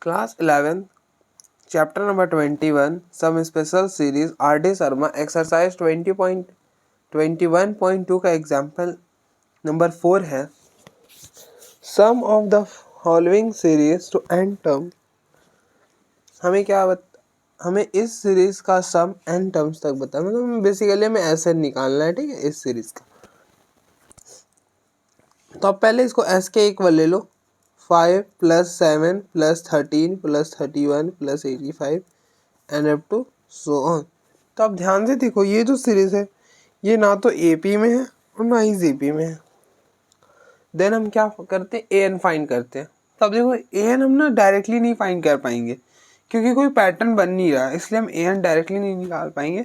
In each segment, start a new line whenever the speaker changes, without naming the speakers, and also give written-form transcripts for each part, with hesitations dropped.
Class 11, chapter number 21, some special series, R.D. Sharma, exercise 20.21.2 का example number 4 है. Sum of the following series to n term. हमें इस series का सम n terms तक बता, मतलब बेसिकली हमें ऐसे निकालना है, ठीक है, इस सीरीज का. तो अब पहले इसको s के इक्वल ले लो, 5 + 7 + 13 + 31 + 85 and up to so on. तो अब ध्यान से देखो, ये जो सीरीज है ये ना तो AP में है और ना ही GP में है. देन हम क्या करते हैं, AN फाइंड करते हैं. तो अब देखो AN हम ना डायरेक्टली नहीं फाइंड कर पाएंगे क्योंकि कोई पैटर्न बन नहीं रहा, इसलिए हम AN डायरेक्टली नहीं निकाल पाएंगे.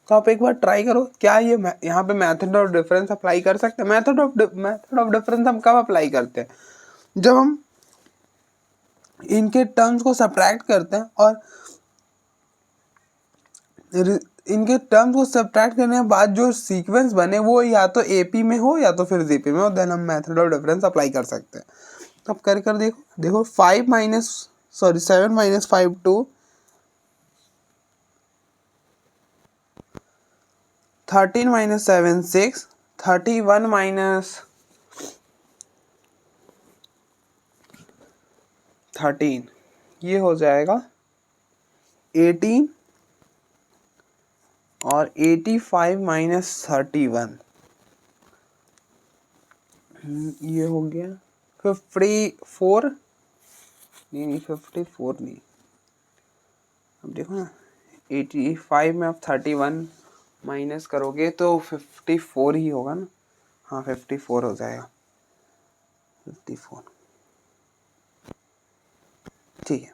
तो आप एक बार ट्राई करो, क्या ये यहाँ पे मेथड ऑफ डिफरेंस अप्लाई कर सकते हैं. मेथड ऑफ डिफरेंस हम कब अप्लाई करते हैं, जब हम इनके टर्म्स को सब्ट्रैक्ट करते हैं और इनके टर्म्स को सब्ट्रैक्ट करने के बाद जो सीक्वेंस बने वो या तो AP में हो या तो फिर GP में हो, देन हम मेथड ऑफ डिफरेंस अप्लाई कर सकते हैं. तो अब कर देखो 7 - 5 2, 13 - 7 6, 31 - 13 ये हो जाएगा 18 और 85 - 31 ये हो गया 54. नहीं 54 नहीं, अब देखो ना 85 में आप 31 माइनस करोगे तो 54 ही होगा ना. हाँ 54 हो जाएगा, 54. ठीक है.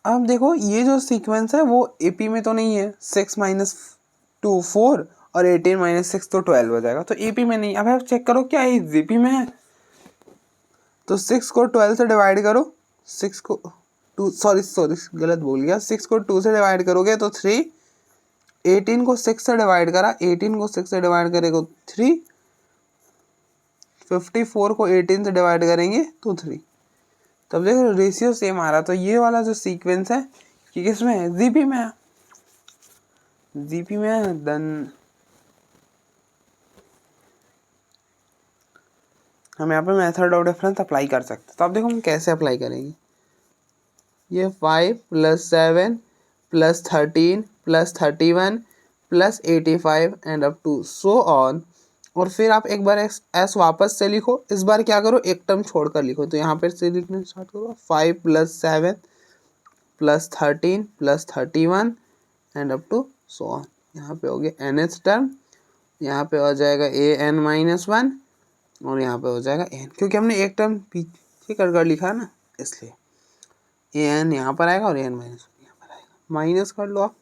अब देखो ये जो सीक्वेंस है वो AP में तो नहीं है, 6 - 2 4 और 18 - 6 तो 12 हो जाएगा, तो AP में नहीं. अब आप चेक करो क्या ये GP में है. तो 6 को 12 से डिवाइड करो, 6 को 2 सॉरी गलत बोल गया, 6 को 2 से डिवाइड करोगे तो 3, 18 को 6 से डिवाइड करा, 18 को 6 से डिवाइड करेगा 3, 54 को 18 से डिवाइड करेंगे तो 3. तब देखो रेशियो सेम आ रहा. तो ये वाला जो सीक्वेंस है ये किस में है, GP में है. GP में है, देन हम यहाँ पे मेथड ऑफ डिफरेंस अप्लाई कर सकते हैं. तो अब देखो हम कैसे अप्लाई करेंगे. ये 5 + 7 + 13 + 31 + 85 and up to so on. और फिर आप एक बार एस वापस से लिखो, इस बार क्या करो एक टर्म छोड़कर लिखो. तो यहाँ पर से लिखना स्टार्ट करो, 5 + 7 + 13 + 31 and up to so on. यहाँ पे हो गया nth टर्म, यहाँ पे हो जाएगा AN - 1 और यहाँ पे हो जाएगा AN, क्योंकि हमने एक टर्म पीछे कर लिखा ना इसलिए. AN यहाँ पर आएगा और AN - 1 यहाँ पर आएगा. माइनस कर लो आप,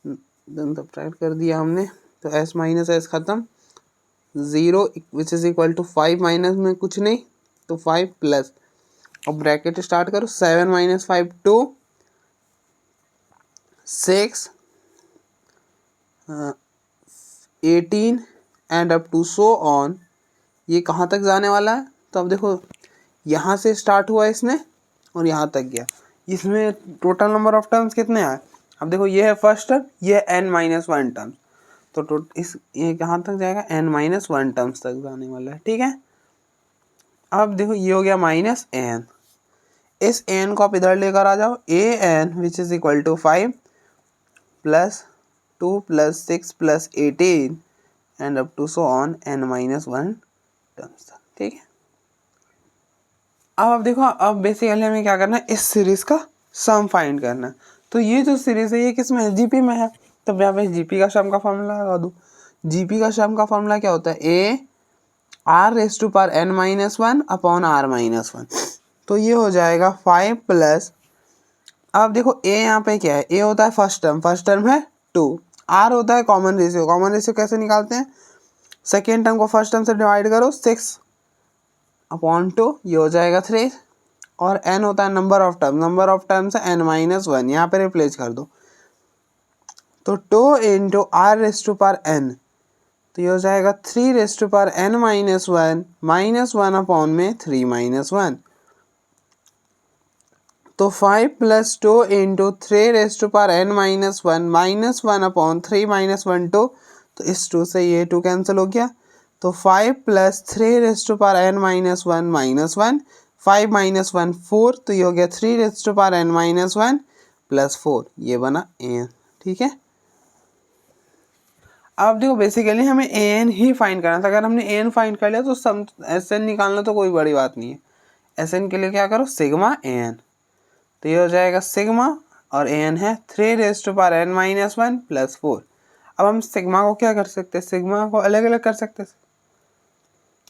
देन सब्ट्रैक्ट कर दिया हमने, तो S - S खत्म, 0 which is equal to 5 minus में कुछ नहीं तो 5 प्लस. अब ब्रैकेट स्टार्ट करो, 7 - 5 2, 6 18 and up to so on. ये कहाँ तक जाने वाला है. तो अब देखो यहाँ से स्टार्ट हुआ इसने और यहाँ तक गया, इसमें टोटल नंबर ऑफ टर्म्स कितने आए. अब देखो ये है फर्स्ट टर्म, ये है n - 1 टर्म्स, तो इस ये कहाँ तक जाएगा, n - 1 टर्म्स तक जाने वाला है. ठीक है. अब देखो ये हो गया -an. इस an को आप इधर लेकर आ जाओ, an which is equal to 5 + 2 + 6 + 18 and up to so on n - 1 terms तक. ठीक है. अब आप देखो, अब बेसिकली हमें क्या करना है, इस सीरीज का सम फाइंड करना है. तो ये जो सीरीज है ये किस में है, GP में है. तब यहाँ पे GP का सम का फॉर्मूला लगा दूँ. GP का सम का फॉर्मूला क्या होता है, AR⁻n - 1 / R - 1. तो ये हो जाएगा 5 प्लस, अब देखो A यहाँ पे क्या है, A होता है फर्स्ट टर्म है 2, R होता है कॉमन रेशियो कैसे निकालते हैं, सेकेंड टर्म को फर्स्ट टर्म से डिवाइड करो 6/2, ये हो जाएगा 3, और n होता है नंबर ऑफ टर्म्स है n - 1, यहाँ पे रिप्लेस कर दो. तो 2 × R⁻n, तो तो ये हो जाएगा 3n-1 -1 अपॉन में 3 - 1। तो 5 + 2 × 3n-1 -1 अपॉन 3 - 1 2। तो इस 2 से ये 2 कैंसिल हो गया। तो 5 + 3n-1 -1 5 - 1 4। तो ये हो गया 3n-1 + 4, ये बना an। ठीक है, अब देखो बेसिकली हमें an ही फाइंड करना था। अगर हमने an फाइंड कर लिया तो सम Sn निकालना तो कोई बड़ी बात नहीं है। Sn के लिए क्या करो, सिग्मा an। तो ये हो जाएगा सिग्मा और an है 3n-1 + 4। अब हम सिग्मा को क्या कर सकते हैं, सिग्मा को अलग अलग कर सकते हैं।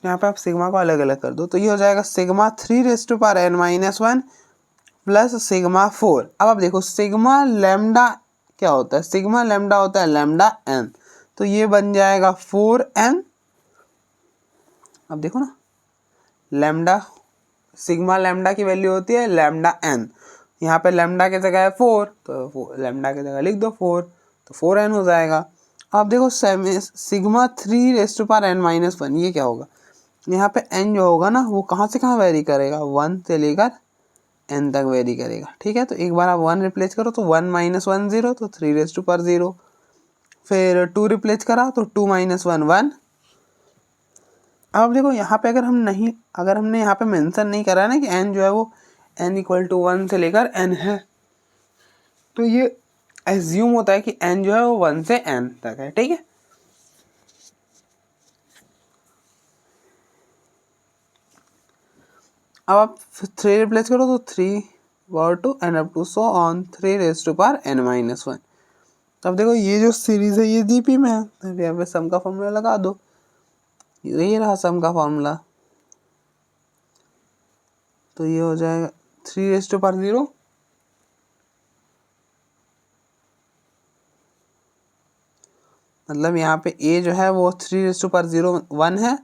यहाँ पे आप सिग्मा को अलग अलग कर दो। तो ये हो जाएगा सिग्मा 3n-1 + सिग्मा 4। अब आप देखो सिग्मा लैम्डा क्या होता है, सिग्मा लैम्डा होता है लैम्डा n। तो ये बन जाएगा 4n। अब देखो ना, लैम्डा सिग्मा लैम्डा की वैल्यू होती है लैम्डा n। यहाँ पे लैम्डा की जगह है 4, तो लैम्डा की जगह लिख दो 4, तो 4n हो जाएगा। अब देखो सिग्मा 3n-1 ये क्या होगा, यहाँ पे n जो होगा ना वो कहाँ से कहाँ वेरी करेगा, 1 से लेकर n तक वेरी करेगा। ठीक है, तो एक बार आप 1 रिप्लेस करो तो 1 - 1 0, तो 3 0। फिर 2 रिप्लेस करा तो 2 - 1 1। अब देखो यहाँ पे अगर हमने यहाँ पे मेंशन नहीं करा है ना कि n जो है वो n = 1 से लेकर n है, तो ये एज्यूम होता है कि n जो है वो 1 से n तक है। ठीक है, अब आप 3 रिप्लेस करो तो 3 / 2 and up to so on 3n-1। अब देखो ये जो सीरीज है ये जीपी में है, तो यहाँ पे सम का फॉर्मूला लगा दो। ये रहा सम का फॉर्मूला। तो ये हो जाएगा 3 मतलब यहाँ पे a जो है वो 3 1 है,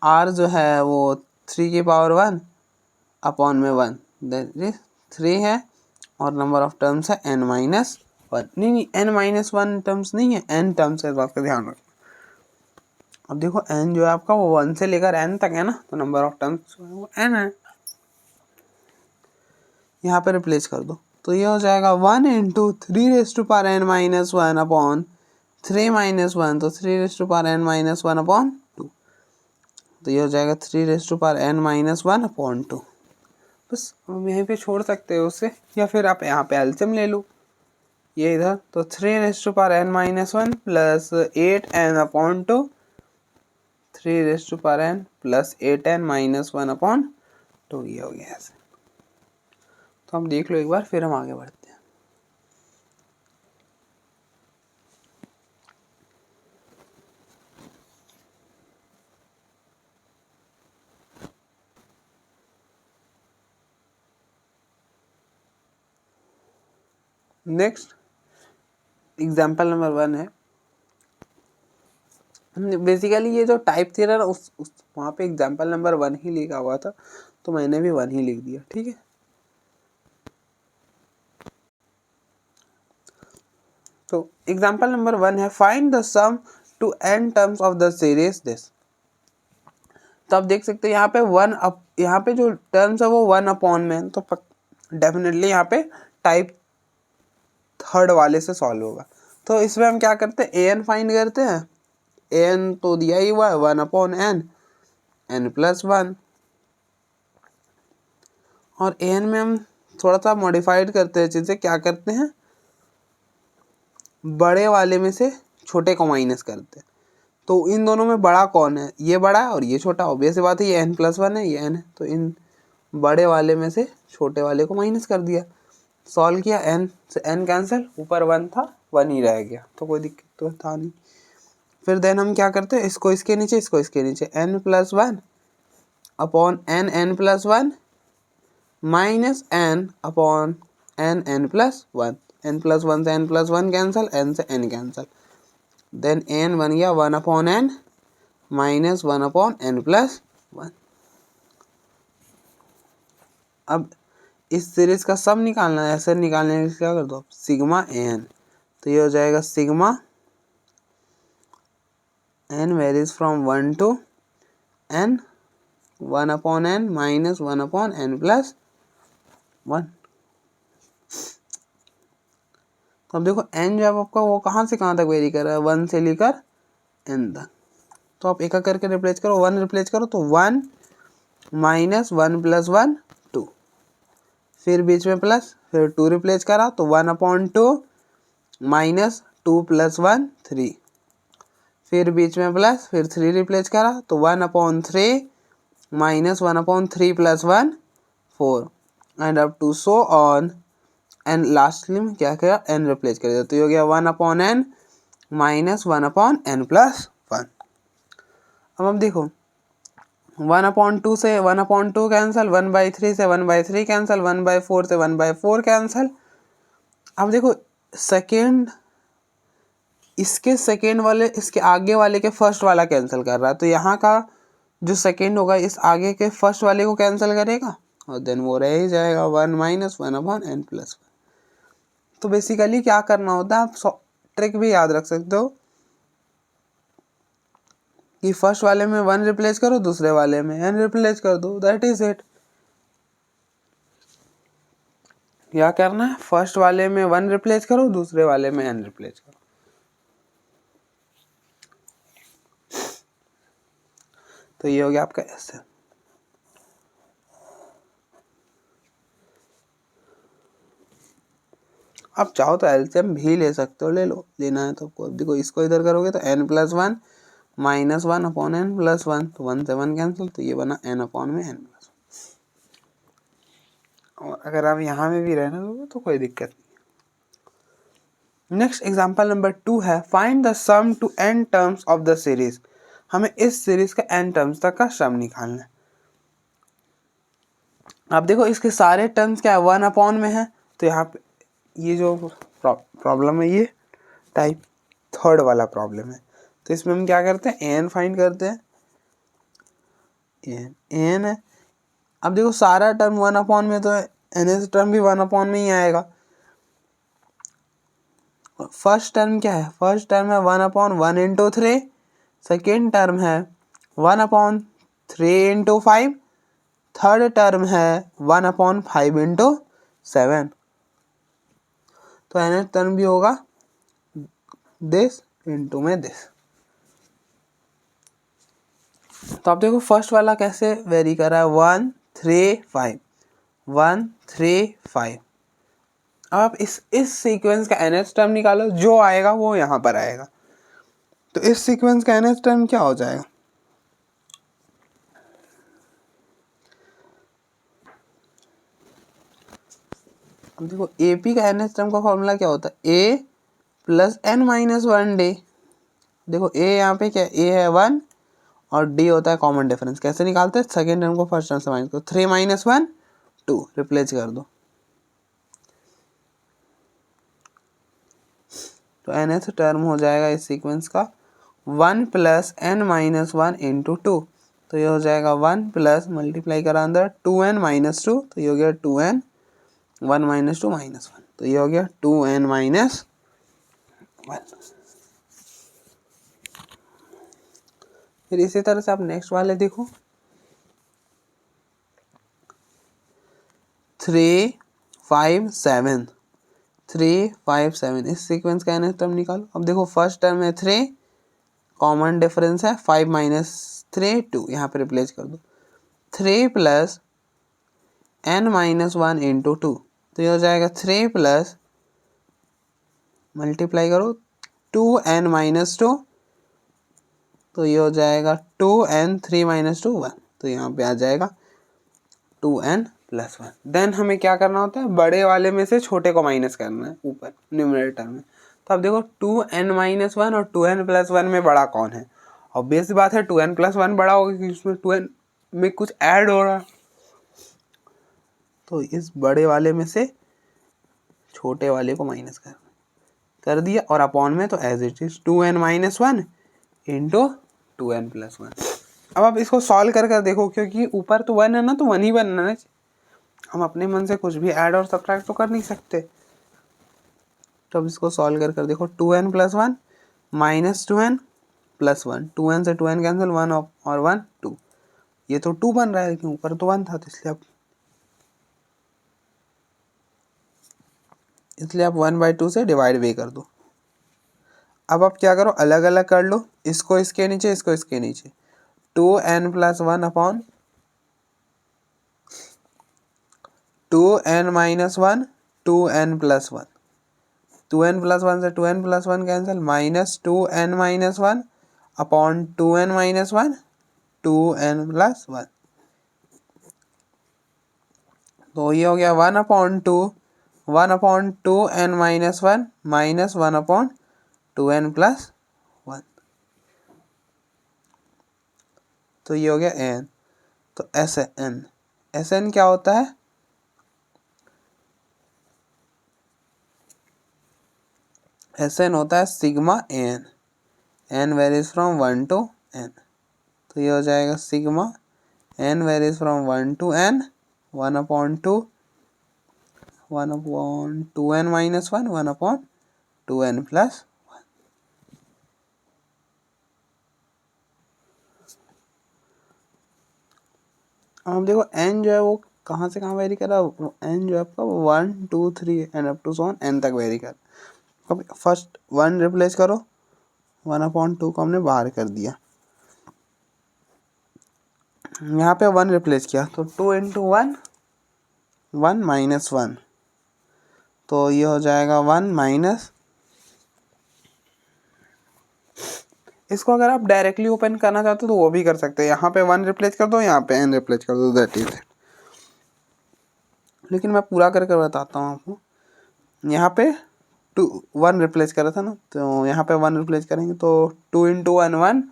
r जो है वो 3 की पावर 1 अपॉन में 1 3 है, और नंबर ऑफ टर्म्स है n - 1। नहीं n - 1 टर्म्स नहीं है, n टर्म्स है, इस बात का ध्यान रखो। अब देखो n जो है आपका वो 1 से लेकर n तक है ना, तो नंबर ऑफ टर्म्स वो n है। यहाँ पे रिप्लेस कर दो तो ये हो जाएगा 1 × 3n-1 अपॉन 3 - 1, तो 3n-1 अपॉन 2। तो ये हो जाएगा 3n-1 अपॉन 2। बस हम यहीं पे छोड़ सकते हो उससे, या फिर आप यहाँ पे एलसीएम ले लो ये इधर। तो 3n-1 plus 8n upon 2, 3n plus 8n - 1 upon 2, ये हो गया ऐसे। तो हम देख लो एक बार, फिर हम आगे बढ़ते हैं। नेक्स्ट एग्जाम्पल नंबर 1 है। बेसिकली ये जो टाइप थ्योरम ना उस वहाँ पे एग्जाम्पल नंबर 1 ही लिखा हुआ था, तो मैंने भी 1 ही लिख दिया। ठीक है, तो एग्जाम्पल नंबर 1 है find the sum to n terms of the series this. तो आप देख सकते हैं यहाँ पे यहाँ पे जो टर्म्स है वो 1 अपॉन में, तो डेफिनेटली यहाँ पे टाइप थर्ड वाले से सॉल्व होगा। तो इसमें हम क्या करते हैं, an फाइंड करते हैं। an तो दिया ही हुआ है 1 अपॉन n + 1, और an में हम थोड़ा सा मॉडिफाइड करते हैं चीज़ें। क्या करते हैं, बड़े वाले में से छोटे को माइनस करते हैं। तो इन दोनों में बड़ा कौन है, ये बड़ा है और ये छोटा। ऑब्वियस बात है, ये n + 1 है, ये n है, तो इन बड़े वाले में से छोटे वाले को माइनस कर दिया। सॉल्व किया, n से n कैंसिल, ऊपर 1 था 1 ही रह गया, तो कोई दिक्कत तो था नहीं। फिर देन हम क्या करते हैं, इसको इसके नीचे, इसको इसके नीचे, n + 1 upon n + 1 minus n upon n + 1। n + 1 से n + 1 कैंसिल, n से n कैंसिल, देन n बन गया 1 upon n minus 1 upon n + 1। अब इस सीरीज का सम निकालना है, ऐसे निकालने के लिए क्या कर दो, सिग्मा n। तो ये हो जाएगा sigma n varies from 1 to n, 1/n minus 1/n plus 1। तो अब देखो n जब आपका वो कहाँ से कहाँ तक वेरी कर रहा है, 1 से लेकर n तक। तो आप एक एक करके रिप्लेस करो, 1 रिप्लेस करो तो 1 माइनस 1 प्लस 1 2, फिर बीच में प्लस, फिर 2 रिप्लेस करा तो 1/2 माइनस 2 प्लस 1 3, फिर बीच में प्लस, फिर 3 रिप्लेस करा तो 1/3 minus 1/3 plus 1 4, and up to so on, and lastly में क्या किया, n रिप्लेस कर दिया तो ये हो गया 1/n माइनस 1/n प्लस 1। अब हम देखो 1/2 से 1/2 कैंसिल, 1/3 से 1/3 कैंसिल, 1/4 से 1/4 कैंसिल। अब देखो सेकेंड, इसके सेकेंड वाले इसके आगे वाले के फर्स्ट वाला कैंसिल कर रहा है, तो यहाँ का जो सेकेंड होगा इस आगे के फर्स्ट वाले को कैंसिल करेगा और देन वो रह ही जाएगा 1 माइनस 1/n प्लस 1। तो बेसिकली क्या करना होता है, आप ट्रिक भी याद रख सकते हो कि फर्स्ट वाले में 1 रिप्लेस करो, दूसरे वाले में n रिप्लेस कर दो, दैट इज इट। क्या करना है, फर्स्ट वाले में 1 रिप्लेस करो, दूसरे वाले में n रिप्लेस करो। तो ये हो गया आपका ऐसे। आप चाहो तो एलसीएम भी ले सकते हो, ले लो, लेना है तो आपको। देखो इसको इधर करोगे तो n plus 1 minus 1/n plus 1, तो 1 से 1 कैंसिल, तो ये बना n/n प्लस 1। और अगर आप यहाँ में भी रहने दोगे तो कोई दिक्कत नहीं। नेक्स्ट एग्जांपल नंबर 2 है, find the sum to n terms of the series. हमें इस सीरीज का n टर्म्स तक का सम निकालना है। आप देखो इसके सारे टर्म्स क्या है, 1/n में है, तो यहाँ पे ये जो प्रॉब्लम है ये टाइप थर्ड वाला प्रॉब्लम है। तो इसमें हम क्या करते हैं, एन फाइंड करते हैं, एन है। अब देखो सारा टर्म 1/n में, तो एन टर्म भी 1/n में ही आएगा। फर्स्ट टर्म क्या है, फर्स्ट टर्म है 1/1 इंटू 3, सेकेंड टर्म है 1/3 इंटू 5, थर्ड टर्म है 1/5 इंटू 7। तो एन टर्म भी होगा दिस इंटू में दिस। तो आप देखो फर्स्ट वाला कैसे वेरी कर रहा है, 1 3 5 1 3 5। अब आप इस सीक्वेंस का nth टर्म निकालो, जो आएगा वो यहाँ पर आएगा। तो इस सीक्वेंस का nth टर्म क्या हो जाएगा, अब देखो AP का nth टर्म का फॉर्मूला क्या होता है, A plus n minus 1 d। देखो A यहाँ पे क्या, A है 1 और D होता है कॉमन डिफरेंस। कैसे निकालते हैं, सेकेंड टर्म को फर्स्ट टर्म से माइनस करो, 3 माइनस 1 2, रिप्लेस कर दो। तो nth टर्म हो जाएगा इस सीक्वेंस का 1 प्लस n माइनस 1 इंटू 2। तो ये हो जाएगा 1 प्लस मल्टीप्लाई करा अंदर 2n माइनस 2, तो ये हो गया 2n 1 माइनस 2 माइनस 1, तो ये हो गया 2n माइनस 1। फिर इसी तरह से आप नेक्स्ट वाले देखो, 3 5 7 3 5 7, इस सीक्वेंस का nth टर्म निकालो। अब देखो फर्स्ट टर्म है 3, कॉमन डिफरेंस है 5 माइनस 3 2, यहाँ पे रिप्लेस कर दो, 3 प्लस n माइनस 1 इंटू 2, तो ये हो जाएगा 3 प्लस मल्टीप्लाई करो 2n माइनस 2, तो ये हो जाएगा 2n 3 माइनस 2 1, तो यहाँ पे आ जाएगा 2n प्लस 1। देन हमें क्या करना होता है, बड़े वाले में से छोटे को माइनस करना है ऊपर न्यूमरेटर में। तो अब देखो 2n माइनस 1 और 2n प्लस 1 में बड़ा कौन है, ऑब्वियस बात है 2n प्लस 1 बड़ा होगा क्योंकि उसमें 2n में कुछ ऐड हो रहा है। तो इस बड़े वाले में से छोटे वाले को माइनस कर दिया, और अपॉन में तो as it is 2n minus 1 into 2n plus 1। अब आप इसको सॉल्व कर देखो, क्योंकि ऊपर तो 1 है ना, तो 1 ही बनना है। हम अपने मन से कुछ भी ऐड और सब्ट्रैक्ट तो कर नहीं सकते। तो अब इसको सॉल्व कर देखो, 2n plus 1 minus 2n plus 1, 2n से 2n कैंसिल, 1 और 1 2, ये तो 2 बन रहा है लेकिन ऊपर तो 1 था, तो इसलिए आप 1/2 से डिवाइड भी कर दो। अब आप क्या करो, अलग अलग कर लो, इसको इसके नीचे, इसको इसके नीचे, 2n plus 1 upon 2n minus 1, 2n plus 1, 2n plus 1 से 2n plus 1 cancel, minus 2n minus 1 upon 2n minus 1, 2n plus 1, तो ये हो गया 1/2, 1/2n minus 1 minus 1/2n plus 1, तो ये हो गया n। तो Sn क्या होता है, Sn होता है sigma n varies from 1 to n, तो ये हो जाएगा sigma n varies from 1 to n, 1/2n minus 1, 1/2n plus 1। अब देखो n जो है वो कहाँ से कहाँ वेरी कर रहा है, n जो है आपका 1 2 3 and up to so n तक वेरी कर। अब फर्स्ट 1 रिप्लेस करो, 1/2 को हमने बाहर कर दिया, यहाँ पे 1 रिप्लेस किया, तो 2 इंटू 1, 1 माइनस 1, तो ये हो जाएगा 1 माइनस, इसको अगर आप डायरेक्टली ओपन करना चाहते हो तो वो भी कर सकते हैं, यहाँ पे 1 रिप्लेस कर दो, यहाँ पे n रिप्लेस कर दो, दैट इज इट। लेकिन मैं पूरा करके बताता हूँ आपको, यहाँ पे 1 रिप्लेस करा था ना, तो यहाँ पे 1 रिप्लेस करेंगे, तो 2 इंटू 1 1,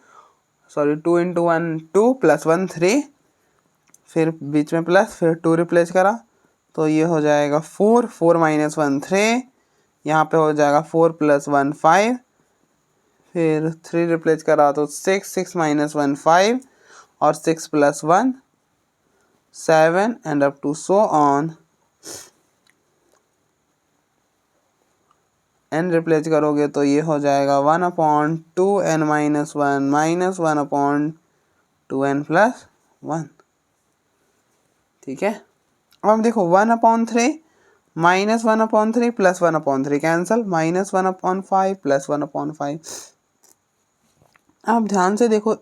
सॉरी 2 इंटू 1 2 प्लस 1 3, फिर बीच में प्लस, फिर 2 रिप्लेस करा, तो ये हो जाएगा 4, 4 माइनस 1 3, यहाँ पे हो जाएगा 4 प्लस 1 5, फिर 3 रिप्लेस करा तो 6, 6 माइनस 1 5, और 6 plus 1 7 and up to so on. n replace करोगे तो ये हो जाएगा 1/2n minus 1 minus 1/2n plus 1, ठीक है। अब हम देखो 1/3 minus 1/3 plus 1/3 cancel, minus 1/5 plus 1/5। आप ध्यान से देखो,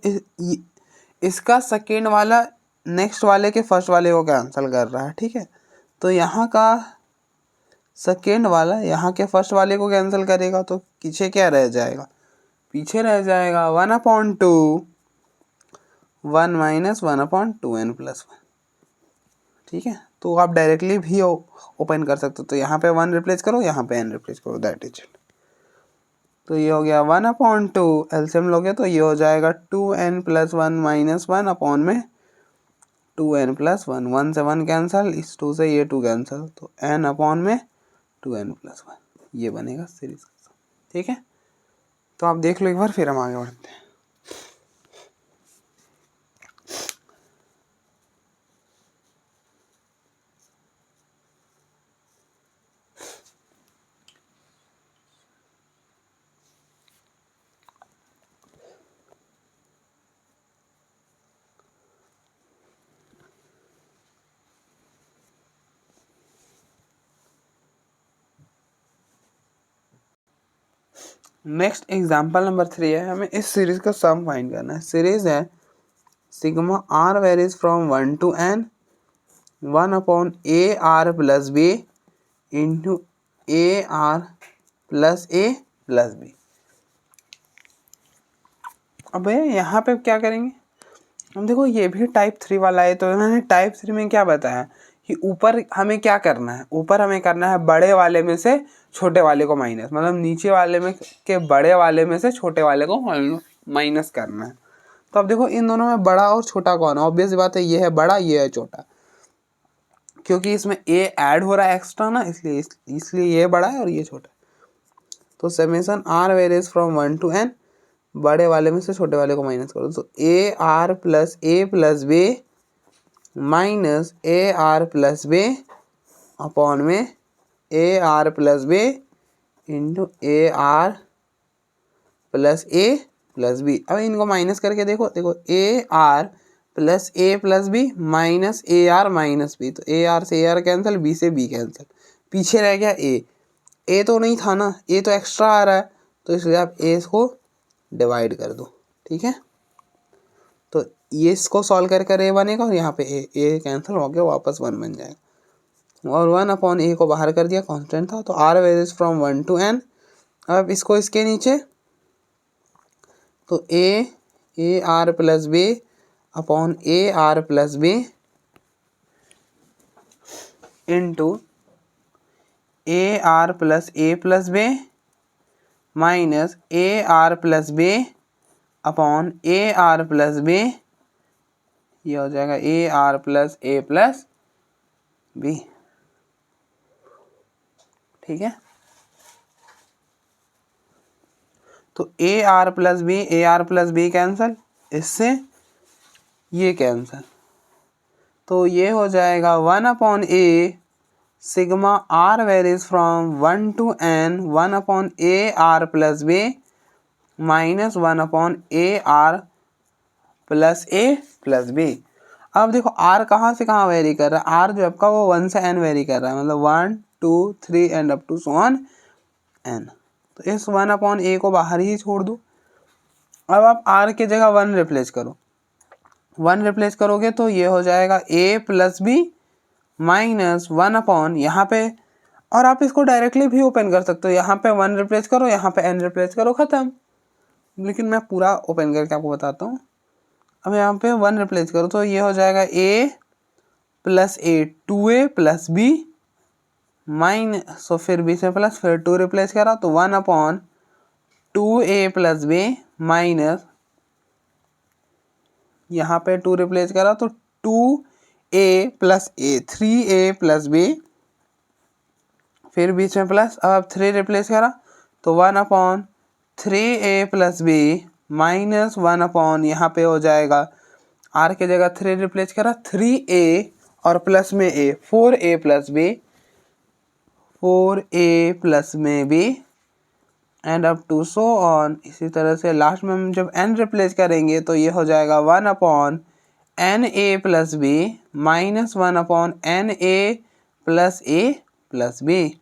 इसका सेकेंड वाला नेक्स्ट वाले के फर्स्ट वाले को कैंसिल कर रहा है, ठीक है। तो यहाँ का सेकेंड वाला यहाँ के फर्स्ट वाले को कैंसिल करेगा, तो पीछे क्या रह जाएगा, पीछे रह जाएगा 1/2 1 माइनस 1/2n प्लस 1, ठीक है। तो आप डायरेक्टली भी ओपन कर सकते हो, तो यहाँ पे 1 रिप्लेस करो, यहाँ पे n रिप्लेस करो, दैट इज इट। तो ये हो गया 1/2, एलसीएम लोगे तो ये हो जाएगा 2n प्लस 1 माइनस 1 अपॉन में 2n प्लस 1, 1 से 1 कैंसल, इस 2 से ये 2 कैंसल, तो n अपॉन में 2n प्लस 1, ये बनेगा सीरीज का, ठीक है। तो आप देख लो एक बार, फिर हम आगे बढ़ते हैं। नेक्स्ट एग्जाम्पल नंबर 3 है, हमें इस सीरीज का सम फाइंड करना है। सीरीज है sigma r varies from 1 to n 1/a r plus b into a r plus a plus b। अब यहाँ पे क्या करेंगे हम, देखो ये भी टाइप 3 वाला है, तो इन्होंने टाइप 3 में क्या बताया कि ऊपर हमें क्या करना है, ऊपर हमें करना है बड़े वाले में से छोटे वाले को माइनस, मतलब नीचे वाले में के बड़े वाले में से छोटे वाले को माइनस करना है। तो अब देखो इन दोनों में बड़ा और छोटा कौन है, ऑब्वियस बात है ये है बड़ा, ये है छोटा, क्योंकि इसमें a ऐड हो रहा है एक्स्ट्रा ना, इसलिए ये बड़ा है और ये छोटा है। तो summation r varies from 1 to n, बड़े वाले में से छोटे वाले को माइनस करो, तो a r plus a plus b minus a r plus b upon में a r plus b into a r plus a plus B. अब इनको माइनस करके देखो, देखो A R plus A plus B minus A R minus B, तो A R से A R cancel, B से B cancel, पीछे रह गया ए तो नहीं था ना, ए तो एक्स्ट्रा आ रहा है, तो इसलिए आप ए को डिवाइड कर दो, ठीक है। तो ये इसको सॉल्व कर ए बनेगा और यहाँ पे ए कैंसिल हो गया, वापस 1 बन जाएगा, और 1 अपॉन ए को बाहर कर दिया, कांस्टेंट था, तो R varies from 1 to n। अब इसको इसके नीचे, तो A R plus B upon A R plus B into A R plus B minus A R plus B upon A R plus B, ये हो जाएगा A R plus A plus B, ठीक है। तो A R plus B cancel, इससे ये cancel, तो ये हो जाएगा 1 upon A sigma R varies from 1 to n 1 upon A R plus B minus 1 upon A R plus B. अब देखो आर कहाँ से कहाँ वेरी कर रहा है, आर जो आपका वो 1 से n वेरी कर रहा है, मतलब 1 2 3 and up to so on n। तो इस 1 अपॉन ए को बाहर ही छोड़ दो। अब आप r की जगह 1 रिप्लेस करो, 1 रिप्लेस करोगे तो ये हो जाएगा a plus B minus 1 upon यहाँ पे, और आप इसको डायरेक्टली भी ओपन कर सकते हो, यहाँ पे 1 रिप्लेस करो, यहाँ पे n रिप्लेस करो, ख़त्म। लेकिन मैं पूरा ओपन करके आपको बताता हूँ। अब यहाँ पे 1 रिप्लेस करो तो ये हो जाएगा a plus a 2a plus B minus, so फिर b से प्लस, फिर 2 रिप्लेस करा तो 1 upon 2a plus B minus, यहाँ पे 2 रिप्लेस करा तो 2a प्लस ए 3a प्लस बी, फिर बीच में प्लस, अब 3 रिप्लेस करा तो 1 upon 3a plus B minus 1 upon, यहाँ पे हो जाएगा r के जगह 3 रिप्लेस करा 3a और प्लस में a 4a plus b, 4a plus में b and up to so on. इसी तरह से लास्ट में हम जब n रिप्लेस करेंगे तो ये हो जाएगा 1 upon na plus B minus 1 upon na plus a plus B.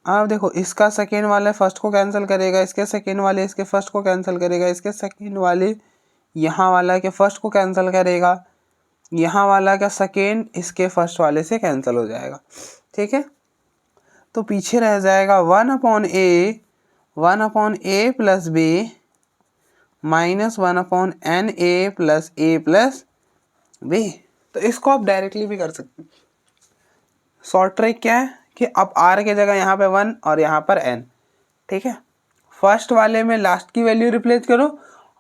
अब देखो इसका सेकेंड वाले फर्स्ट को कैंसिल करेगा, इसके सेकेंड वाले इसके फर्स्ट को कैंसिल करेगा, इसके सेकेंड वाले यहाँ वाला के फर्स्ट को कैंसिल करेगा, यहाँ वाला का सेकेंड इसके फर्स्ट वाले से कैंसिल हो जाएगा, ठीक है। तो पीछे रह जाएगा 1 अपॉन ए plus B minus 1 upon N ए प्लस बी। तो इसको आप डायरेक्टली भी कर सकते हैं। शॉर्ट ट्रिक क्या है कि अब r के जगह यहाँ पे 1 और यहाँ पर n, ठीक है। फर्स्ट वाले में लास्ट की वैल्यू रिप्लेस करो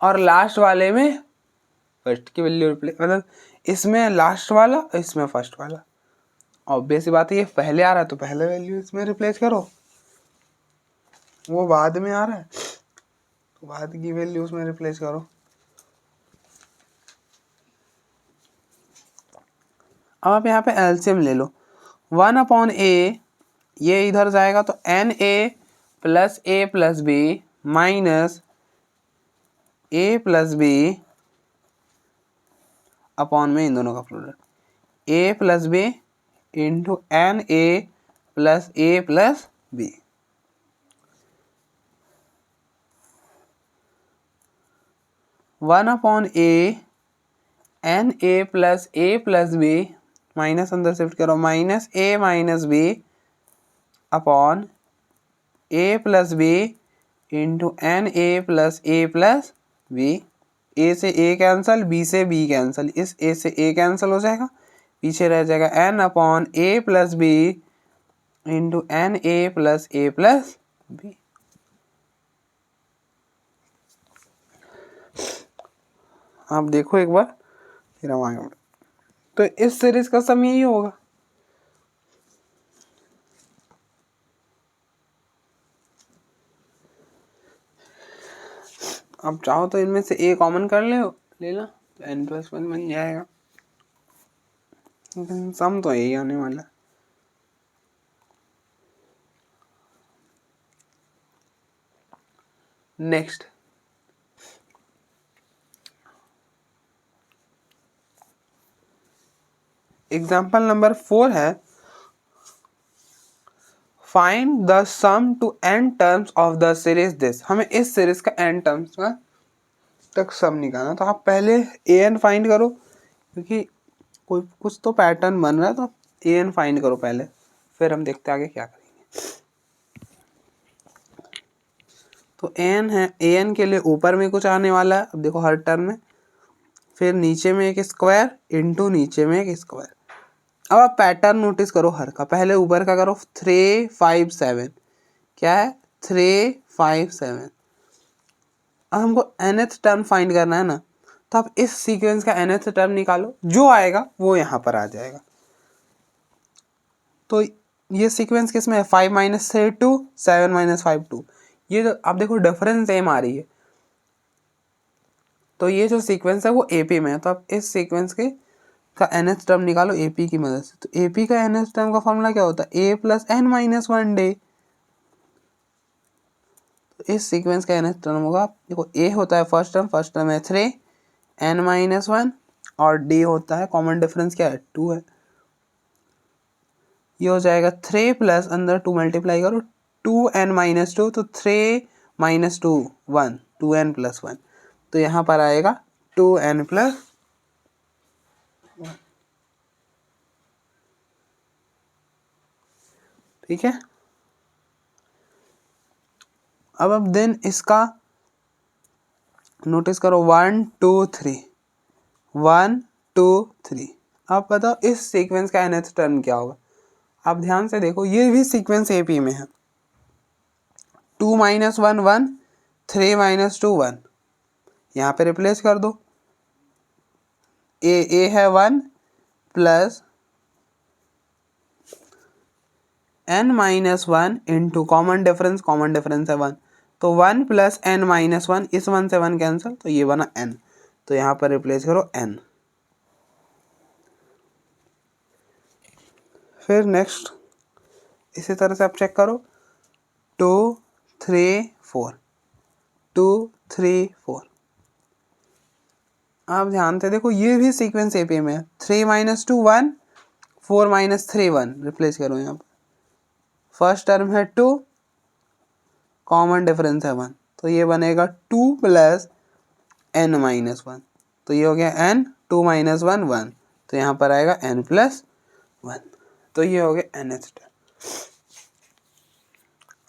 और लास्ट वाले में फर्स्ट की वैल्यू रिप्लेस, मतलब इसमें लास्ट वाला और इसमें फर्स्ट वाला। ऑब्वियस सी बात है, ये पहले आ रहा है तो पहले वैल्यू इसमें रिप्लेस करो, वो बाद में आ रहा है तो बाद की वैल्यू उसमें रिप्लेस करो। अब आप यहाँ पे एलसीएम ले लो, 1 अपॉन ए, ये इधर जाएगा तो n A plus B minus a plus B upon में इन दोनों का product a plus B into N A plus b. One upon a n A plus B minus अंदर शिफ्ट करो, minus a minus b upon A plus B into N A plus b. A से a cancel, b से b cancel, इस a से a cancel हो जाएगा, पीछे रह जाएगा N upon A plus B into N A plus B. आप देखो एक बार, फिर हम आगे बढ़े। तो इस सीरीज का सम यही होगा। अब चाहो तो इनमें से ए कॉमन कर ले लेना, तो n+1 बन जाएगा, लेकिन सम तो यही आने वाला है। नेक्स्ट एग्जाम्पल नंबर 4 है find the sum to n terms of the series this. हमें इस सीरीज का n टर्म्स का तक सम निकालना। तो आप पहले an फाइंड करो, क्योंकि कोई कुछ तो पैटर्न बन रहा है, तो an फाइंड करो पहले, फिर हम देखते हैं आगे क्या करेंगे। तो an है, an के लिए ऊपर में कुछ आने वाला है, अब देखो हर टर्म में, फिर नीचे में एक स्क्वायर इंटू नीचे में एक स्क्वायर। अब आप पैटर्न नोटिस करो हर का, पहले ऊपर का करो 3 5 7, क्या है 3 5 7। अब हमको nth टर्म फाइंड करना है ना, तो आप इस सीक्वेंस का nth टर्म निकालो, जो आएगा वो यहाँ पर आ जाएगा। तो ये सीक्वेंस किस में है, 5 - 3 2, 7 - 5 2। ये जो आप देखो डिफरेंस सेम आ रही है, तो ये जो सीक्वेंस है वो AP में है। तो आप इस सीक्वेंस के का nth टर्म निकालो AP की मदद से। तो AP का nth टर्म का फॉर्मूला क्या होता है, A + n - 1 डे। तो इस सीक्वेंस का nth टर्म होगा, देखो A होता है फर्स्ट टर्म है 3, n - 1 और D होता है, कॉमन डिफरेंस क्या है 2 है। ये हो जाएगा 3 प्लस अंदर 2 मल्टीप्लाई करो 2n - 2, तो 3 - 2 1, 2n + 1। तो यहाँ पर आएगा 2n + 1। ठीक है। अब देन इसका नोटिस करो 1 2 3, 1 2 3। आप बताओ इस सीक्वेंस का nth टर्म क्या होगा। आप ध्यान से देखो, ये भी सीक्वेंस AP में है। 2 - 1 1, 3 - 2 1, यहाँ पे रिप्लेस कर दो। A है 1 plus n - 1 into common difference है 1, तो 1 प्लस n - 1, इस 1 से 1 कैंसिल, तो ये बना n। तो यहाँ पर रिप्लेस करो n। फिर नेक्स्ट इसी तरह से आप चेक करो 2 3 4, 2 3 4। आप ध्यान से देखो, ये भी सीक्वेंस AP में है। 3 - 2 1, 4 - 3 1, रिप्लेस करो यहाँ पर। फर्स्ट टर्म है 2, कॉमन डिफरेंस है 1, तो ये बनेगा 2 प्लस n - 1, तो ये हो गया n, 2 - 1 1, तो यहाँ पर आएगा n + 1। तो ये हो गया nth टर्म।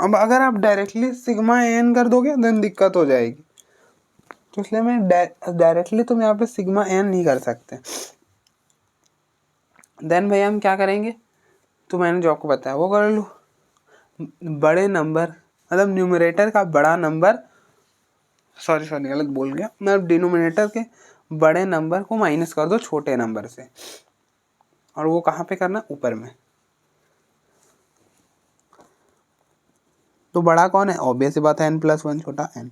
अब अगर आप डायरेक्टली सिग्मा n कर दोगे देन दिक्कत हो जाएगी, तो इसलिए मैं डायरेक्टली तुम यहाँ पे सिग्मा n नहीं कर सकते। देन भैया हम क्या करेंगे, तो मैंने जो आपको बताया वो कर लो। बड़े नंबर मतलब न्यूमरेटर का बड़ा नंबर, सॉरी गलत बोल गया मैं, डिनोमिनेटर के बड़े नंबर को माइनस कर दो छोटे नंबर से, और वो कहाँ पे करना, ऊपर में। तो बड़ा कौन है, ऑब्वियस सी बात है n + 1, छोटा n।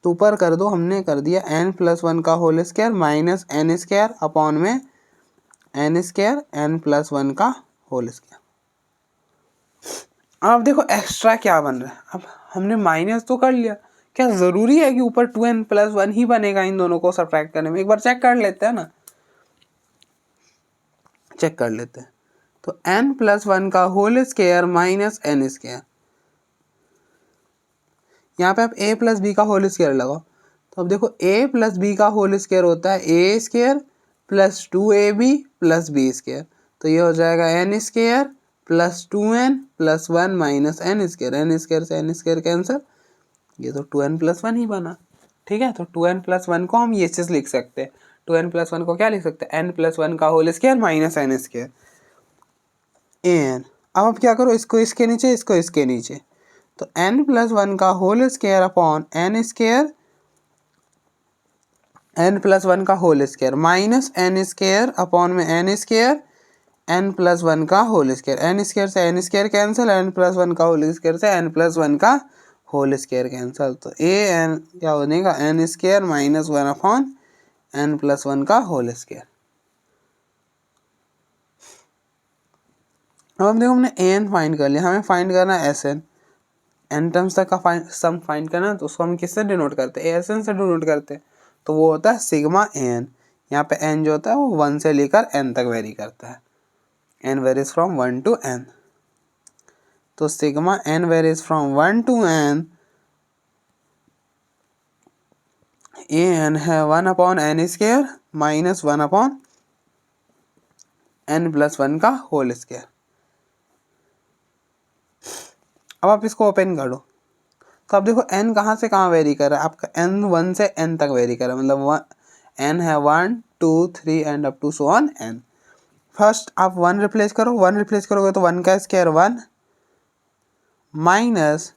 तो ऊपर कर दो, हमने कर दिया n + 1 का whole square minus n square upon में n स्क्वायर n + 1 का होल स्क्वायर। अब देखो एक्स्ट्रा क्या बन रहा है, अब हमने माइनस तो कर लिया, क्या ज़रूरी है कि ऊपर 2n + 1 ही बनेगा इन दोनों को सब्ट्रैक्ट करने में। एक बार चेक कर लेते हैं ना, चेक कर लेते हैं। तो n + 1 का whole square minus n square, यहाँ पे आप a + b का होल स्क्वायर लगाओ। तो अब देखो a + b का होल स्क्वायर होता है a² + 2ab + b स्क्वायर, तो ये हो जाएगा n² + 2n + 1 - n square, n square से n स्क्वायर कैंसिल, ये तो 2n + 1 ही बना। ठीक है, तो 2n + 1 को हम ये चीज़ लिख सकते हैं, 2n + 1 को क्या लिख सकते हैं, n + 1 का whole square minus n square an। अब आप क्या करो, इसको इसके नीचे, इसको इसके नीचे, तो n + 1 का whole square upon n square, n + 1 का whole square minus n square upon में n स्क्वायर, n + 1 का होल स्क्वायर, n स्क्वायर से n स्क्वायर कैंसिल, n + 1 का होल स्क्वायर से n + 1 का होल स्क्वायर कैंसिल, तो an क्या बनेगा, n square minus 1 upon n + 1 का होल स्क्वायर। अब देखो हमने an फाइंड कर लिया, हमें फाइंड करना है Sn, n टर्म्स तक का सम फाइंड करना है, तो उसको हम किससे डिनोट करते हैं, Asn से डिनोट करते हैं, तो वो होता है सिग्मा an। यहाँ पे n जो होता है वो 1 से लेकर n तक वेरी करता है, n varies from 1 to n। तो sigma n varies from 1 to n, A N है 1/n² माइनस 1/n+1 का होल स्क्वायर। अब आप इसको ओपन कर दो तो आप देखो n कहाँ से कहाँ वेरी कर रहा है, आपका n 1 से n तक वेरी कर रहा है, मतलब n है 1 2 3 and up to so on n। First आप 1 रिप्लेस करो, 1 रिप्लेस करोगे तो 1 का स्क्वायर 1 माइनस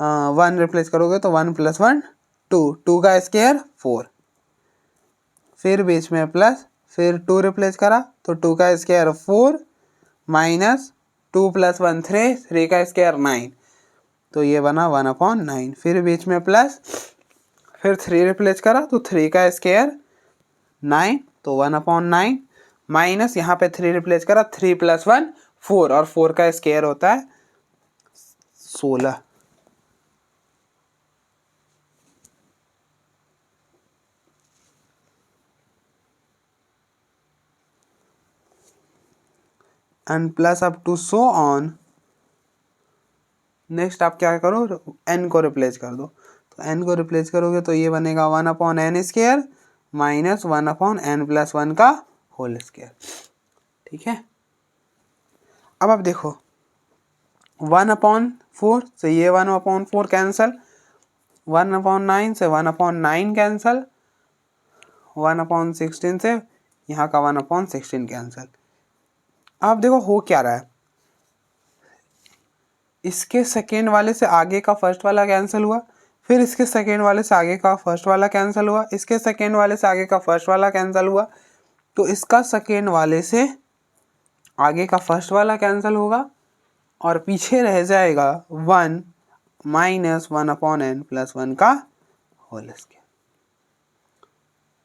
1 रिप्लेस करोगे तो 1 + 1 2, 2 का स्क्वायर 4, फिर बीच में प्लस, फिर 2 रिप्लेस करा तो 2 का स्क्वायर 4 माइनस 2 + 1 3, 3 का स्क्वायर 9, तो ये बना 1/9। फिर बीच में प्लस, फिर 3 रिप्लेस करा तो 3 का स्क्वायर 9, तो 1/9 माइनस यहाँ पे 3 रिप्लेस करा, 3 + 1 4, और 4 का स्क्वायर होता है 16। And plus up to so on. Next आप क्या करो, n को रिप्लेस कर दो, तो n को रिप्लेस करोगे तो ये बनेगा 1/n² माइनस 1/n+1 का होल स्क्वायर। ठीक है, अब आप देखो 1/4 से ये 1/4 कैंसल, 1/9 से 1/9 कैंसल, 1/16 से यहाँ का 1/16 कैंसल। अब देखो हो क्या रहा है, इसके सेकेंड वाले से आगे का फर्स्ट वाला कैंसिल हुआ, फिर इसके सेकेंड वाले से आगे का फर्स्ट वाला कैंसिल हुआ, इसके सेकेंड वाले से आगे का फर्स्ट वाला कैंसिल हुआ, तो इसका सेकेंड वाले से आगे का फर्स्ट वाला कैंसिल होगा और पीछे रह जाएगा 1 माइनस 1/n+1 का होल स्क्वायर।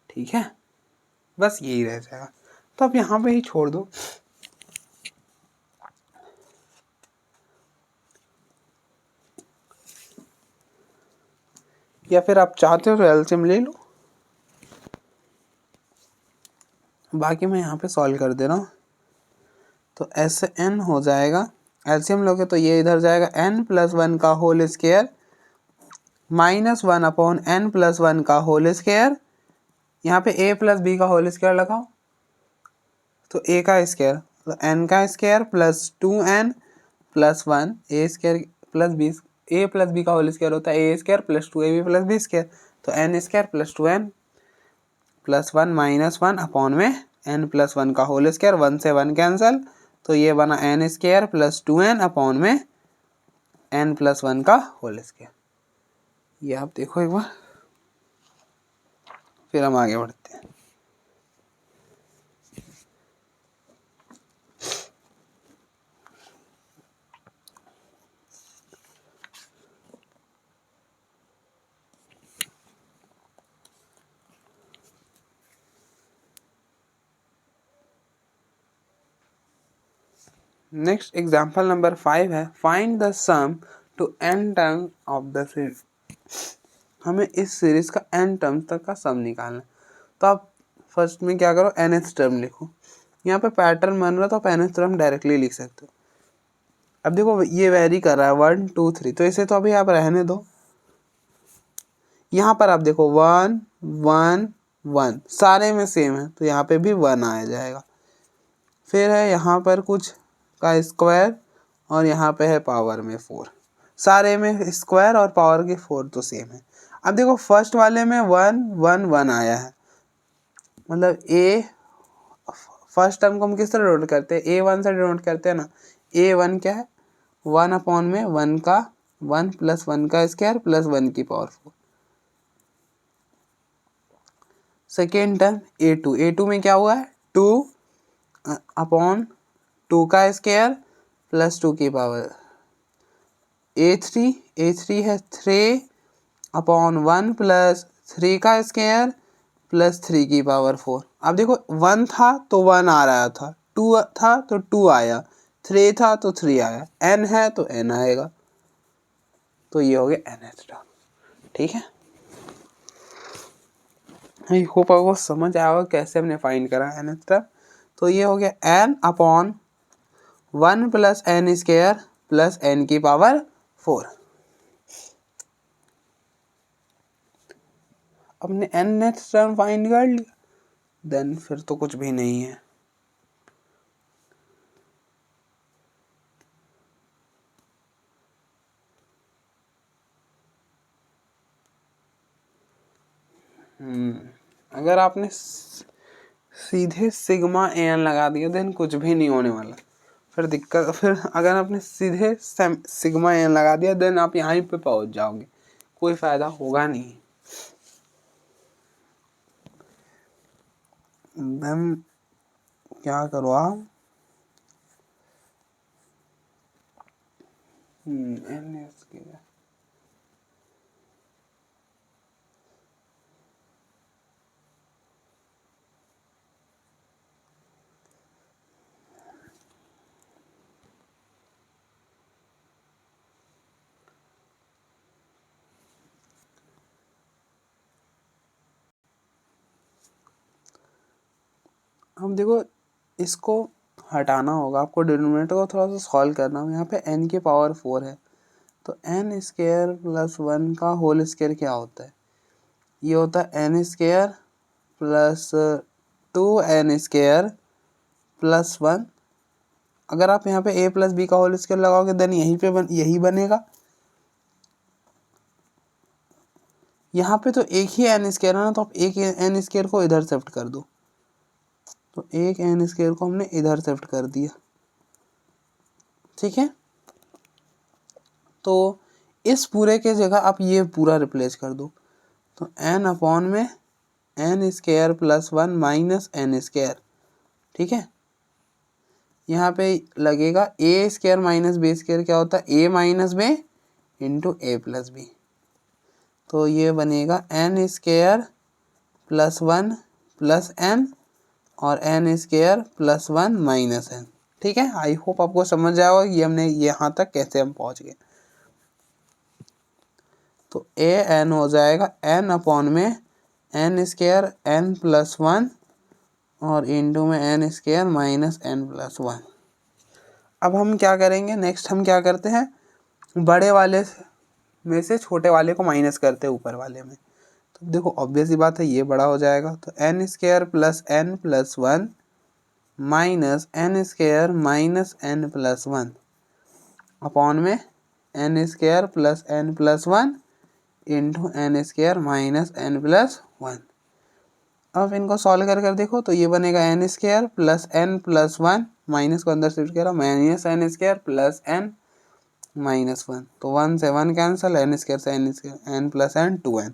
ठीक है, बस यही रह जाएगा, तो अब यहाँ पे ही छोड़ दो। या फिर आप चाहते हो तो एलसीएम ले लो, बाकी मैं यहाँ पे सॉल्व कर दे रहा हूँ। तो ऐसे n हो जाएगा, एलसीएम लोगे तो ये इधर जाएगा n+1 का होल स्क्वायर माइनस 1/n+1 का होल स्क्वायर। यहाँ पे a + b का होल स्क्वायर लगाओ तो a का स्क्वायर, तो n का square plus 2n + 1 a square plus b, a + b का होल स्क्वायर होता है a² + 2ab + b स्क्वायर, तो n² + 2n + 1 माइनस 1 अपॉन में n+1 का होल स्क्वायर, 1 से 1 कैंसल, तो ये बना n² + 2n अपॉन में n+1 का होल स्क्वायर। ये आप देखो एक बार, फिर हम आगे बढ़ते हैं। नेक्स्ट एग्जाम्पल नंबर 5 है, find the sum to n term of the series. हमें इस सीरीज का n टर्म तक का सम निकालना है। तो आप फर्स्ट में क्या करो, nth टर्म लिखो। यहाँ पे पैटर्न बन रहा है तो आप nth टर्म डायरेक्टली लिख सकते हो। अब देखो ये वेरी कर रहा है 1 2 3, तो इसे तो अभी आप रहने दो। यहाँ पर आप देखो 1 1 1 सारे में सेम है, तो यहाँ पे भी 1 आ जाएगा। फिर है यहाँ पर कुछ का स्क्वायर और यहाँ पे है पावर में 4, सारे में स्क्वायर और पावर के 4 तो सेम है। अब देखो फर्स्ट वाले में 1 1 1 आया है, मतलब a फर्स्ट टर्म को हम किस तरह डिनोट करते हैं, a1 से डिनोट करते हैं ना। a1 क्या है, 1/1 का 1 + 1 का स्क्वायर प्लस 1 की पावर 4। सेकेंड टर्म a2 में क्या हुआ है, 2/2 का स्क्वायर प्लस 2 की पावर। a3 है 3/1 + 3 का स्क्वायर प्लस 3 की पावर 4। अब देखो 1 था तो 1 आ रहा था, 2 था तो 2 आया, 3 था तो 3 आया, n है तो n आएगा। तो ये हो गया nth टर्म। ठीक है, आई होप आपको समझ आया होगा कैसे हमने फाइंड करा nth टर्म। तो ये हो गया n upon 1 plus n square plus n की पावर 4। अपने nth टर्म फाइंड कर लिया, देन फिर तो कुछ भी नहीं है। अगर आपने सीधे सिग्मा एन लगा दिया देन कुछ भी नहीं होने वाला, फिर दिक्कत। फिर अगर आपने सीधे सिग्मा एन लगा दिया देन आप यहाँ पे पहुंच जाओगे, कोई फायदा होगा नहीं। देन क्या करो आप, हम देखो इसको हटाना होगा, आपको डिनोमिनेटर को थोड़ा सा सॉल्व करना होगा। यहाँ पे n की पावर 4 है, तो n स्क्वायर प्लस 1 का होल स्क्वायर क्या होता है, ये होता है n square plus 2n square plus 1। अगर आप यहाँ पे a प्लस बी का होल स्क्वायर लगाओगे देन यहीं पे यही बनेगा। यहाँ पे तो एक ही n स्क्वायर है ना, तो आप एक n स्क्वायर को इधर शिफ्ट कर दो, तो एक n स्क्वायर को हमने इधर शिफ्ट कर दिया, ठीक है। तो इस पूरे के जगह आप ये पूरा रिप्लेस कर दो, तो n अपॉन में n square plus 1 minus n square, ठीक है। यहाँ पे लगेगा a square minus B square क्या होता है, a minus B into A plus B. तो ये बनेगा n square plus 1 plus n और n square plus 1 minus n, ठीक है। आई होप आपको समझ आया होगा ये हमने यहाँ तक कैसे हम पहुँच गए। तो ए एन हो जाएगा n अपॉन में n स्क्वायर n प्लस 1 और इंटू में n square minus n plus 1। अब हम क्या करेंगे, नेक्स्ट हम क्या करते हैं, बड़े वाले में से छोटे वाले को माइनस करते हैं ऊपर वाले में। तो देखो ऑब्वियस ही बात है ये बड़ा हो जाएगा, तो n square plus n plus 1 minus n square minus n plus 1 upon में n square plus n plus 1 into n square minus n plus 1। अब इनको सॉल्व कर देखो तो ये बनेगा n square plus n plus 1 minus को अंदर शिफ्ट करा minus n square plus n minus 1, तो 1 से 1 कैंसिल, n स्क्वायर से n square n plus n 2n,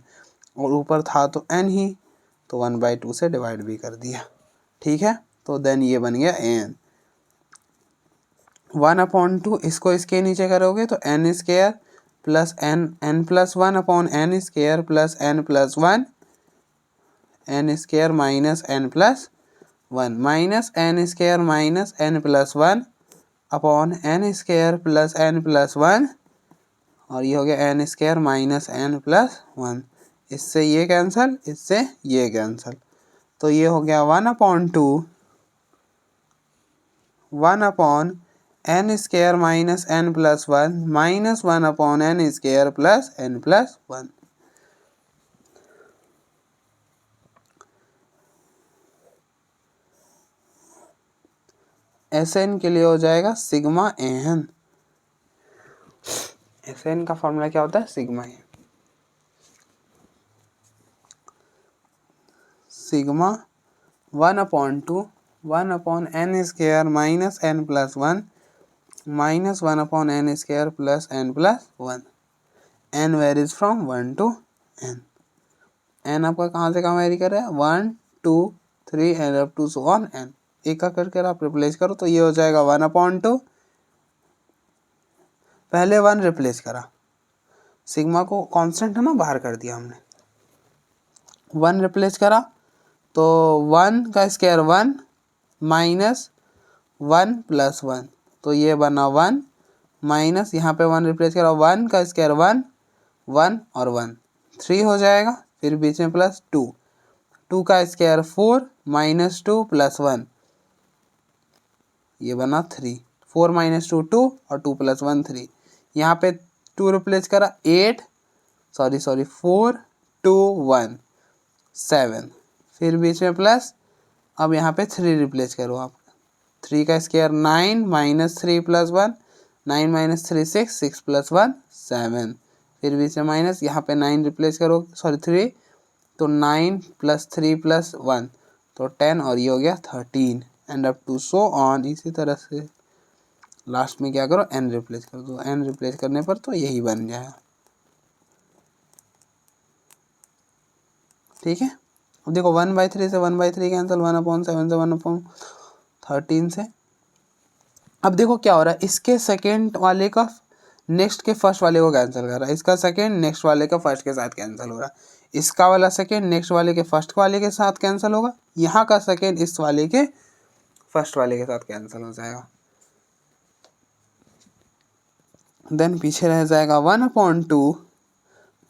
और ऊपर था तो n ही, तो 1/2 से डिवाइड भी कर दिया, ठीक है। तो देन ये बन गया n 1/2, इसको इसके नीचे करोगे तो n square plus n plus 1 upon n square plus n plus 1 n square minus n plus 1 minus n square minus n plus 1 upon n square plus n plus 1, और ये हो गया n square minus n plus 1। इससे ये cancel, इससे ये cancel, तो ये हो गया 1/2 1 upon n square minus n plus 1 minus 1 upon n square plus n plus 1। Sn के लिए हो जाएगा सिग्मा एन। Sn का फॉर्मूला क्या होता है, sigma N. Sigma 1/2 1 upon n square minus n plus 1 minus 1 upon n square plus n plus 1। n varies from 1 to n। n आपका कहाँ से कहाँ वेरी कर रहा है, 1 2 3 and up to so on n। एक का करके आप रिप्लेस करो तो ये हो जाएगा 1/2, पहले 1 रिप्लेस करा, सिग्मा को कांस्टेंट है ना बाहर कर दिया हमने, 1 रिप्लेस करा तो 1 का स्क्वायर 1 माइनस 1 प्लस 1, तो ये बना 1 माइनस यहाँ पे 1 रिप्लेस करा 1 का स्क्वायर 1 1 और 1 3 हो जाएगा, फिर बीच में प्लस 2 2 का स्क्वायर 4 माइनस 2 प्लस 1, ये बना 3। 4 माइनस 2 2 और 2 प्लस 1 3। यहाँ पे 2 रिप्लेस करा 8 4 2 1 7, फिर बीच में प्लस, अब यहाँ पे 3 रिप्लेस करो आप। 3 का square 9 minus 3 plus 1, 9 minus 3 6, 6 plus 1 7, फिर बीच में माइनस, यहाँ पे 9 रिप्लेस करो 3, तो 9 प्लस 3 प्लस 1 तो 10 और ये हो गया 13 and up to so on. इसी तरह से लास्ट में क्या करो n रिप्लेस कर दो, n रिप्लेस करने पर तो यही बन जाएगा। ठीक है, अब देखो 1/3 से 1/3 कैंसिल, 1/7 से 1/13 से। अब देखो क्या हो रहा है, इसके सेकेंड वाले का नेक्स्ट के फर्स्ट वाले को कैंसिल कर रहा है, इसका सेकेंड नेक्स्ट वाले का फर्स्ट के साथ कैंसिल हो रहा है, इसका वाला सेकेंड नेक्स्ट वाले के फर्स्ट वाले के साथ कैंसिल होगा, यहाँ का सेकेंड इस वाले के फर्स्ट वाले के साथ कैंसिल हो जाएगा। देन पीछे रह जाएगा 1/2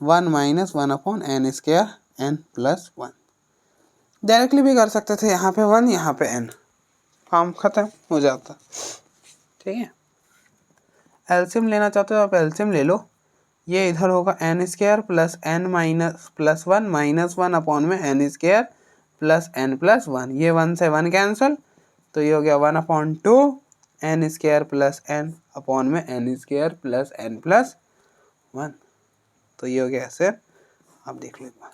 1 minus 1/n², n plus 1। Directly भी कर सकते थे, यहाँ पे 1 यहाँ पे n, काम खत्म हो जाता। ठीक है, एलसीएम लेना चाहते हो आप एलसीएम ले लो। ये इधर होगा n² plus n minus plus 1 minus 1 upon में n² प्लस n प्लस 1, ये 1 से 1 कैंसिल, तो ये हो गया 1/2 n² प्लस n अपॉन में n² प्लस n प्लस 1, तो ये हो गया ऐसे। आप देख लो एक बार।